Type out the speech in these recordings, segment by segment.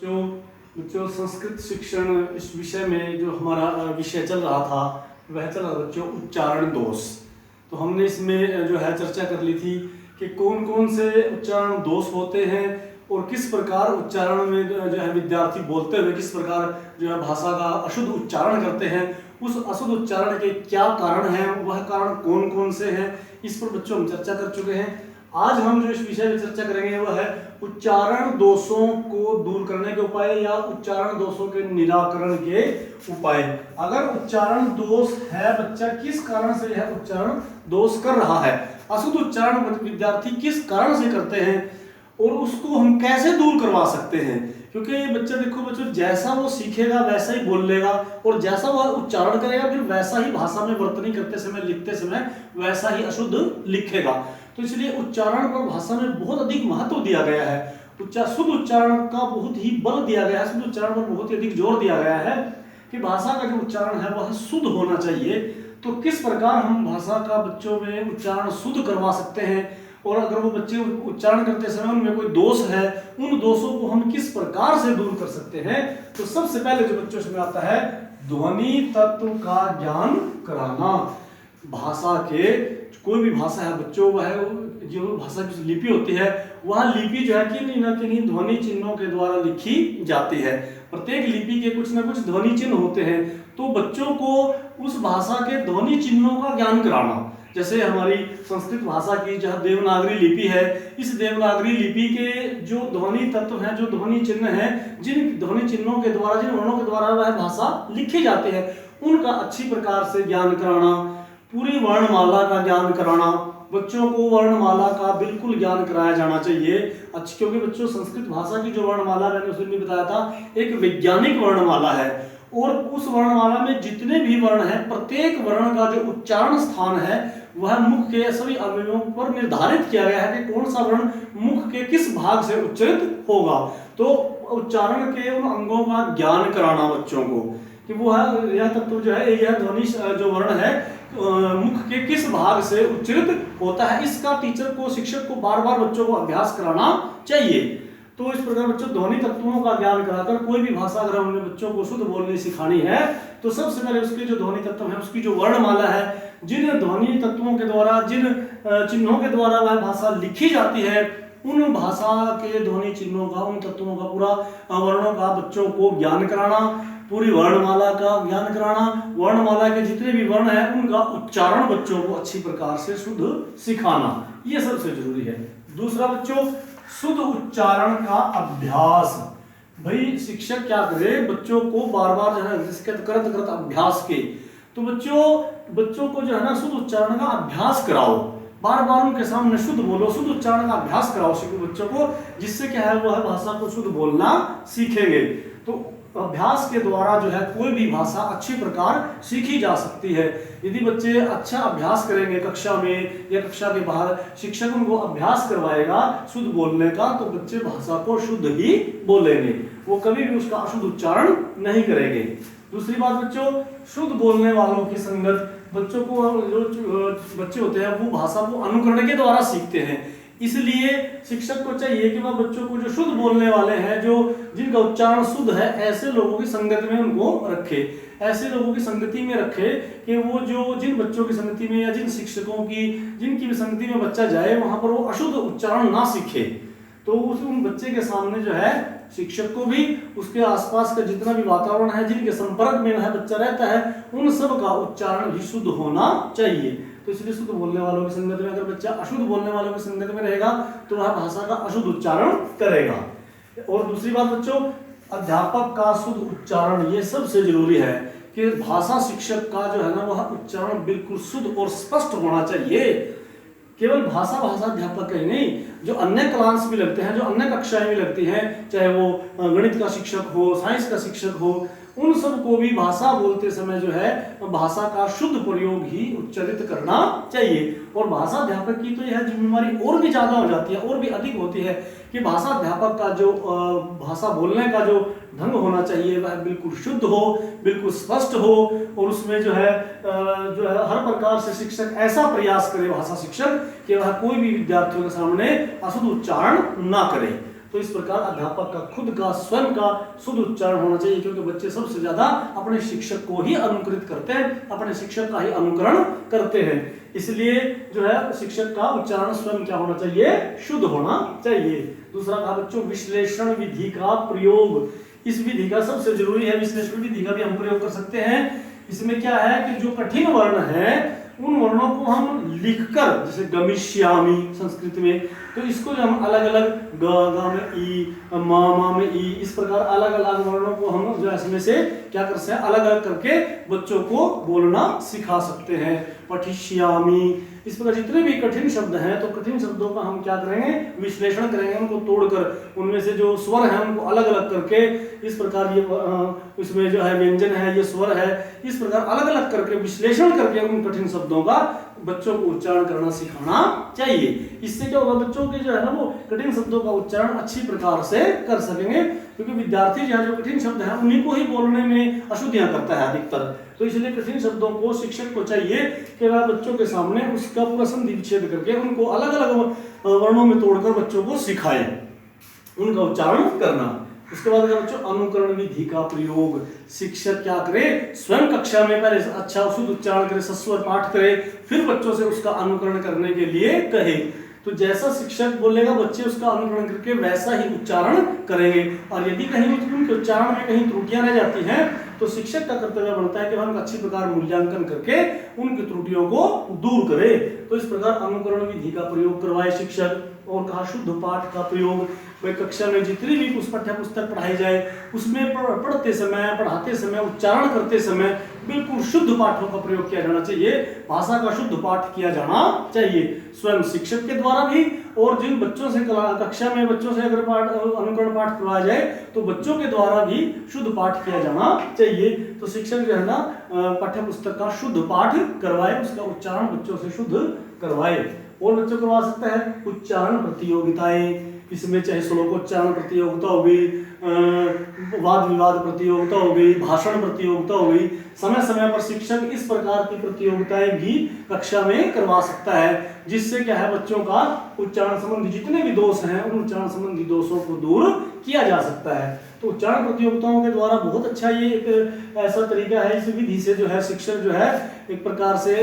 जो जो संस्कृत शिक्षण इस विषय में जो हमारा विषय चल रहा था वह चल रहा बच्चों उच्चारण दोष। तो हमने इसमें जो है चर्चा कर ली थी कि कौन कौन से उच्चारण दोष होते हैं और किस प्रकार उच्चारण में जो है विद्यार्थी बोलते हुए किस प्रकार जो है भाषा का अशुद्ध उच्चारण करते हैं। उस अशुद्ध उच्चारण के क्या कारण हैं, वह कारण कौन कौन से हैं, इस पर बच्चों हम चर्चा कर चुके हैं। आज हम जो इस विषय में चर्चा करेंगे वह है उच्चारण दोषों को दूर करने के उपाय या उच्चारण दोषों के निराकरण के उपाय। अगर उच्चारण दोष है, बच्चा किस कारण से यह उच्चारण दोष कर रहा है, अशुद्ध उच्चारण विद्यार्थी किस कारण से करते हैं और उसको हम कैसे दूर करवा सकते हैं। क्योंकि बच्चा देखो बच्चों, जैसा वो सीखेगा वैसा ही बोल लेगा और जैसा वह उच्चारण करेगा फिर वैसा ही भाषा में वर्तनी करते समय लिखते समय वैसा ही अशुद्ध लिखेगा। तो इसलिए उच्चारण पर भाषा में बहुत अधिक महत्व दिया गया है। शुद्ध उच्चारण का बहुत ही बल दिया गया है, शुद्ध उच्चारण पर बहुत ही अधिक जोर दिया गया है कि भाषा का जो उच्चारण है वह शुद्ध होना चाहिए। तो किस प्रकार हम भाषा का बच्चों में उच्चारण शुद्ध करवा सकते हैं और अगर वो बच्चे उच्चारण करते समय उनमें कोई दोष है, उन दोषों को हम किस प्रकार से दूर कर सकते हैं। तो सबसे पहले जो बच्चों से आता है ध्वनि तत्व का ज्ञान कराना। भाषा के कोई भी भाषा है बच्चों, वह जो भाषा की लिपि होती है वह लिपि जो है किन्हीं न किन्हीं ध्वनि चिन्हों के द्वारा लिखी जाती है। प्रत्येक लिपि के कुछ न कुछ ध्वनि चिन्ह होते हैं। तो बच्चों को उस भाषा के ध्वनि चिन्हों का ज्ञान कराना, जैसे हमारी संस्कृत भाषा की जहाँ देवनागरी लिपि है, इस देवनागरी लिपि के जो ध्वनि तत्व हैं, जो ध्वनि चिन्ह हैं, जिन ध्वनि चिन्हों के द्वारा, जिन वर्णों के द्वारा वह भाषा लिखी जाती है, उनका अच्छी प्रकार से ज्ञान कराना। पूरी वर्णमाला का ज्ञान कराना, बच्चों को वर्णमाला का बिल्कुल ज्ञान कराया जाना चाहिए। अच्छी, क्योंकि बच्चों संस्कृत भाषा की जो वर्णमाला मैंने उस दिन बताया था एक वैज्ञानिक वर्णमाला है और उस वर्णमाला में जितने भी वर्ण हैं, प्रत्येक वर्ण का जो उच्चारण स्थान है वह मुख के सभी अवयवों पर निर्धारित किया गया है कि कौन सा वर्ण मुख के किस भाग से उच्चारित होगा। तो उच्चारण के उन अंगों का ज्ञान कराना बच्चों को कि वो है यह तत्व जो है, यह ध्वनि जो वर्ण है मुख के किस भाग से उच्चारित होता है। इसका टीचर को, शिक्षक को बार बार बच्चों को अभ्यास कराना चाहिए। तो इस प्रकार बच्चों ध्वनि तत्वों का ज्ञान कराकर कोई भी भाषा अगर हमने बच्चों को शुद्ध बोलनी सिखानी है तो सबसे पहले उसके जो ध्वनि तत्व है, उसकी जो वर्णमाला है, जिन ध्वनि तत्वों के द्वारा, जिन चिन्हों के द्वारा वह भाषा लिखी जाती है, उन भाषा के ध्वनि चिन्हों का, उन तत्वों का, पूरा वर्णों का बच्चों को ज्ञान कराना, पूरी वर्णमाला का ज्ञान कराना, वर्णमाला के जितने भी वर्ण हैं उनका उच्चारण बच्चों को अच्छी प्रकार से शुद्ध सिखाना, ये सबसे जरूरी है। दूसरा बच्चों, शुद्ध उच्चारण का अभ्यास। भाई शिक्षक क्या करे, बच्चों को बार बार जो है जिसके करत करत अभ्यास के, तो बच्चों को जो है ना शुद्ध उच्चारण का अभ्यास कराओ, बार बार उनके सामने शुद्ध बोलो, शुद्ध उच्चारण का अभ्यास कराओ बच्चों को, जिससे क्या है वह भाषा को शुद्ध बोलना सीखेंगे। तो अभ्यास के द्वारा जो है कोई भी भाषा अच्छी प्रकार सीखी जा सकती है। यदि बच्चे अच्छा अभ्यास करेंगे कक्षा में या कक्षा के बाहर, शिक्षक उनको अभ्यास करवाएगा शुद्ध बोलने का, तो बच्चे भाषा को शुद्ध ही बोलेंगे, वो कभी भी उसका अशुद्ध उच्चारण नहीं करेंगे। दूसरी बात बच्चों, शुद्ध बोलने वालों की संगत। बच्चों को जो बच्चे होते हैं वो भाषा को अनुकरण के द्वारा सीखते हैं, इसलिए शिक्षक को चाहिए कि वह बच्चों को जो शुद्ध बोलने वाले हैं, जो जिनका उच्चारण शुद्ध है, ऐसे लोगों की संगत में उनको रखे, ऐसे लोगों की संगति में रखे कि वो जो जिन बच्चों की संगति में या जिन शिक्षकों की, जिनकी भी संगति में बच्चा जाए वहां पर वो अशुद्ध उच्चारण ना सीखे। तो उन बच्चे के सामने जो है शिक्षक को भी, उसके आसपास का जितना भी वातावरण है, जिनके संपर्क में वह बच्चा रहता है, उन सब का उच्चारण भी शुद्ध होना चाहिए। तो इसलिए शुद्ध बोलने वालों की संगत में, अगर बच्चा अशुद्ध बोलने वालों की संगत में रहेगा तो वह भाषा का अशुद्ध उच्चारण करेगा। और दूसरी बात बच्चों, अध्यापक का शुद्ध उच्चारण, ये सबसे जरूरी है कि भाषा शिक्षक का जो है ना वह उच्चारण बिल्कुल शुद्ध और स्पष्ट होना चाहिए। केवल भाषा अध्यापक का ही नहीं, जो अन्य क्लास भी लगते हैं, जो अन्य कक्षाएं भी लगती हैं, चाहे वो गणित का शिक्षक हो, साइंस का शिक्षक हो, उन सबको भी भाषा बोलते समय जो है भाषा का शुद्ध प्रयोग ही उच्चारित करना चाहिए। और भाषा अध्यापक की तो यह जिम्मेवारी और भी ज्यादा हो जाती है, और भी अधिक होती है कि भाषा अध्यापक का जो भाषा बोलने का जो ढंग होना चाहिए वह बिल्कुल शुद्ध हो, बिल्कुल स्पष्ट हो, और उसमें जो है हर प्रकार से शिक्षक ऐसा प्रयास करे, भाषा शिक्षक, कि वह कोई भी विद्यार्थियों के सामने अशुद्ध उच्चारण ना करे। तो इस प्रकार अध्यापक का खुद का स्वयं का शुद्ध उच्चारण होना चाहिए, क्योंकि बच्चे सबसे ज्यादा अपने शिक्षक को ही अनुकरित करते हैं, अपने शिक्षक का ही अनुकरण करते हैं। इसलिए जो है शिक्षक का उच्चारण स्वयं क्या होना चाहिए, शुद्ध होना चाहिए। दूसरा कहा बच्चों विश्लेषण विधि का प्रयोग, इस विधि का सबसे जरूरी है, विश्लेषण विधि का भी हम प्रयोग कर सकते हैं। इसमें क्या है कि जो कठिन वर्ण है उन वर्णों को हम लिखकर, जैसे गमिष्यामि संस्कृत में, तो इसको जो हम अलग अलग ग में ई, मा में ई, इस प्रकार अलग अलग वर्णों को हम जो इसमें से क्या कर सकते हैं, अलग अलग करके बच्चों को बोलना सिखा सकते हैं। पठिष्यामि, इस प्रकार जितने भी कठिन शब्द हैं तो कठिन शब्दों का हम क्या करेंगे, विश्लेषण करेंगे, उनको तोड़कर उनमें से जो स्वर हैं उनको अलग अलग करके, इस प्रकार ये इसमें जो है व्यंजन है, ये स्वर है, इस प्रकार अलग अलग करके विश्लेषण करके उन कठिन शब्दों का बच्चों को उच्चारण करना सिखाना चाहिए। इससे क्या होगा, बच्चों के जो है ना वो कठिन शब्दों का उच्चारण अच्छी प्रकार से कर सकेंगे, क्योंकि विद्यार्थी जो है जो कठिन शब्द है उन्हीं को ही बोलने में अशुद्धियां करता है अधिकतर। तो इसलिए कठिन शब्दों को शिक्षक को चाहिए कि वह बच्चों के सामने उसका पूरा संधि विच्छेद करके उनको अलग अलग वर्णों में तोड़कर बच्चों को सिखाए उनका उच्चारण करना। उसके बाद बच्चों अनुकरण विधि का प्रयोग, शिक्षक क्या करे, स्वयं कक्षा में पहले अच्छा शुद्ध उच्चारण करे, सस्वर पाठ करे, फिर बच्चों से उसका अनुकरण करने के लिए कहे। तो जैसा शिक्षक बोलेगा बच्चे उसका अनुकरण करके वैसा ही उच्चारण करेंगे। और यदि कहीं उनके उच्चारण में कहीं त्रुटियां रह जाती हैं तो शिक्षक का कर्तव्य बनता है कि वह अच्छी प्रकार मूल्यांकन करके उनकी त्रुटियों को दूर करे। तो इस प्रकार अनुकरण विधि का प्रयोग करवाए शिक्षक। और कहा शुद्ध पाठ का प्रयोग, वह कक्षा में जितनी भी पाठ्य पुस्तक पढ़ाई जाए उसमें पढ़ते समय, पढ़ाते समय, उच्चारण करते समय बिल्कुल शुद्ध पाठों का प्रयोग किया जाना चाहिए, भाषा का शुद्ध पाठ किया जाना चाहिए, स्वयं शिक्षक के द्वारा भी। और जिन बच्चों से कक्षा में बच्चों से अगर अनुकरण पाठ करवाया जाए तो बच्चों के द्वारा भी शुद्ध पाठ किया जाना चाहिए। तो शिक्षक जो है ना पाठ्य पुस्तक का शुद्ध पाठ करवाए, उसका उच्चारण बच्चों से शुद्ध करवाए। और बच्चों करवा सकता है उच्चारण प्रतियोगिताएं, इसमें चाहे श्लोकोच्चारण प्रतियोगिता हो गई, वाद विवाद प्रतियोगिता हो गई, भाषण प्रतियोगिता हो गई। समय समय पर शिक्षक इस प्रकार की प्रतियोगिताएं भी कक्षा में करवा सकता है, जिससे क्या है बच्चों का उच्चारण संबंधी जितने भी दोष हैं उन उच्चारण संबंधी दोषों को दूर किया जा सकता है। तो उच्चारण प्रतियोगिताओं के द्वारा बहुत अच्छा ये एक ऐसा तरीका है, इस विधि से जो है शिक्षक जो है एक प्रकार से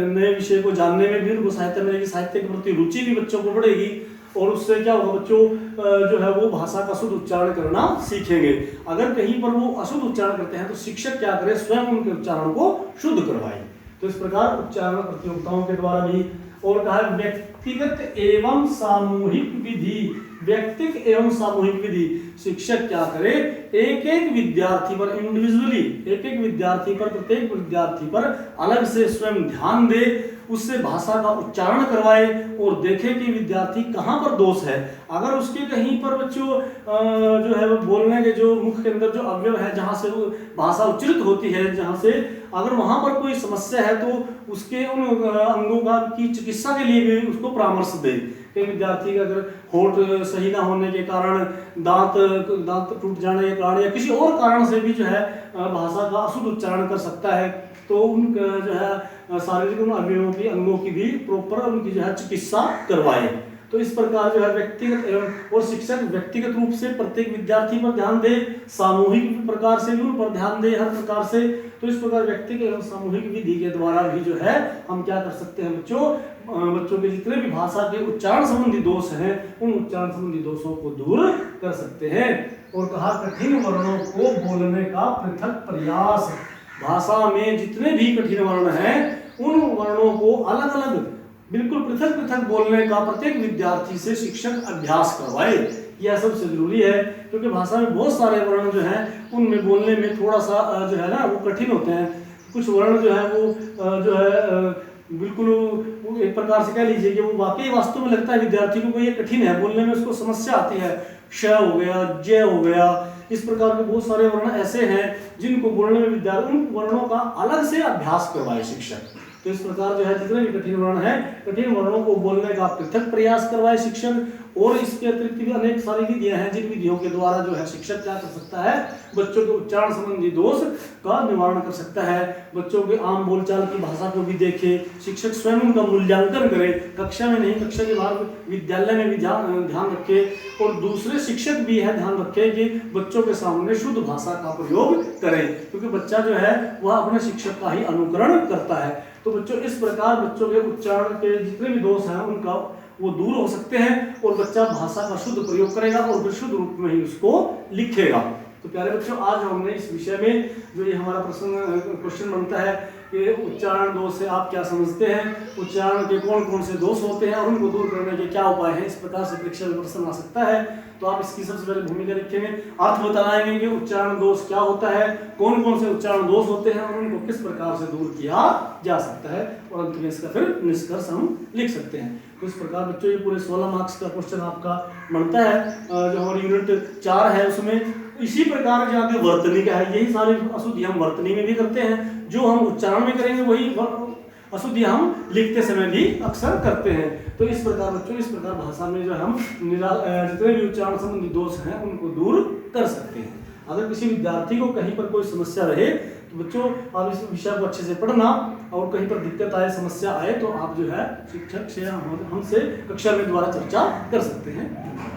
नए विषय को जानने में भी उनको साहित्य में साहित्य के प्रति रुचि भी बच्चों को बढ़ेगी। और उससे क्या होगा, बच्चों जो है वो भाषा का शुद्ध उच्चारण करना सीखेंगे। अगर कहीं पर वो अशुद्ध उच्चारण करते हैं तो शिक्षक क्या करे, स्वयं उनके उच्चारण को शुद्ध करवाए। तो इस प्रकार उच्चारण प्रतियोगिताओं के द्वारा भी। और कहा व्यक्तिगत एवं सामूहिक विधि, व्यक्तिगत एवं सामूहिक विधि, शिक्षक क्या करे, एक एक विद्यार्थी पर इंडिविजुअली, एक एक विद्यार्थी पर, प्रत्येक विद्यार्थी पर अलग से स्वयं ध्यान दे, उससे भाषा का उच्चारण करवाए और देखे कि विद्यार्थी कहाँ पर दोष है। अगर उसके कहीं पर बच्चों जो है वो बोलने के जो मुख के अंदर जो अवयव है जहाँ से वो भाषा उच्चरित होती है, जहाँ से अगर वहाँ पर कोई समस्या है तो उसके उन अंगों का की चिकित्सा के लिए भी उसको परामर्श दे। कि विद्यार्थी का अगर होंठ सही ना होने के कारण, दांत टूट जाने के कारण या किसी और कारण से भी जो है भाषा का अशुद्ध उच्चारण कर सकता है, तो उन जो है शारीरिक उन अवयवों की, अंगों की भी प्रॉपर उनकी जो है चिकित्सा करवाए। तो इस प्रकार जो है व्यक्तिगत एवं, और शिक्षक व्यक्तिगत रूप से प्रत्येक विद्यार्थी पर ध्यान दे, सामूहिक प्रकार से भी उन पर ध्यान दे हर प्रकार से। तो इस प्रकार व्यक्तिगत एवं सामूहिक विधि के द्वारा भी जो है हम क्या कर सकते हैं बच्चों के जितने भी भाषा के उच्चारण संबंधी दोष हैं उन उच्चारण संबंधी दोषों को दूर कर सकते हैं। और कहा कठिन वर्णों को बोलने का पृथक प्रयास, भाषा में जितने भी कठिन वर्ण हैं उन वर्णों को अलग अलग बिल्कुल पृथक पृथक बोलने का प्रत्येक विद्यार्थी से शिक्षक अभ्यास करवाए। यह सबसे जरूरी है, क्योंकि भाषा में बहुत सारे वर्ण जो हैं उनमें बोलने में थोड़ा सा जो है ना वो कठिन होते हैं। कुछ वर्ण जो है वो जो है बिल्कुल एक प्रकार से कह लीजिए कि वो वाकई वास्तव में लगता है विद्यार्थी को ये कठिन है, बोलने में उसको समस्या आती है। श हो गया, ज हो गया, इस प्रकार के बहुत सारे वर्ण ऐसे हैं जिनको बोलने में विद्यार्थी, उन वर्णों का अलग से अभ्यास करवाए शिक्षक। तो इस प्रकार जो है जितने भी कठिन वर्ण हैं, कठिन वर्णों को बोलने का पृथक प्रयास करवाए शिक्षक। और इसके अतिरिक्त भी अनेक सारी विधियां हैं जिन विधियों के द्वारा जो है शिक्षक क्या कर सकता है, बच्चों के उच्चारण संबंधी दोष का निवारण कर सकता है। बच्चों के आम बोलचाल की भाषा को भी देखे, शिक्षक स्वयं उनका मूल्यांकन करे, कक्षा में नहीं कक्षा के बाहर विद्यालय में भी ध्यान रखे, और दूसरे शिक्षक भी है ध्यान रखे कि बच्चों के सामने शुद्ध भाषा का प्रयोग करें, क्योंकि बच्चा जो है वह अपने शिक्षक का ही अनुकरण करता है। तो बच्चों इस प्रकार बच्चों के उच्चारण के जितने भी दोष हैं उनका वो दूर हो सकते हैं, और बच्चा भाषा का शुद्ध प्रयोग करेगा और फिर शुद्ध रूप में ही उसको लिखेगा। तो प्यारे बच्चों, आज हमने इस विषय में जो ये हमारा क्वेश्चन बनता है कि उच्चारण दोष से आप क्या समझते हैं, उच्चारण के कौन कौन से दोष होते हैं और उनको दूर करने के क्या उपाय हैं, इस प्रकार से परीक्षा में प्रश्न आ सकता है। तो आप इसकी सबसे पहले भूमिका लिखेंगे, अर्थ बताएंगे कि उच्चारण दोष क्या होता है, कौन कौन से उच्चारण दोष होते हैं और उनको किस प्रकार से दूर किया जा सकता है, और अंत में इसका फिर निष्कर्ष हम लिख सकते हैं। तो इस प्रकार बच्चों ये पूरे 16 मार्क्स का क्वेश्चन आपका बनता है। जो हमारी यूनिट 4 है उसमें इसी प्रकार जो आगे वर्तनी का है, यही सारी अशुद्धि हम वर्तनी में भी करते हैं, जो हम उच्चारण में करेंगे वही अशुद्धि हम लिखते समय भी अक्सर करते हैं। तो इस प्रकार बच्चों, इस प्रकार भाषा में जो हम जितने भी उच्चारण संबंधी दोष हैं उनको दूर कर सकते हैं। अगर किसी विद्यार्थी को कहीं पर कोई समस्या रहे तो बच्चों आप इस विषय को अच्छे से पढ़ना, और कहीं पर दिक्कत आए, समस्या आए तो आप जो है शिक्षक से हमसे कक्षा में द्वारा चर्चा कर सकते हैं।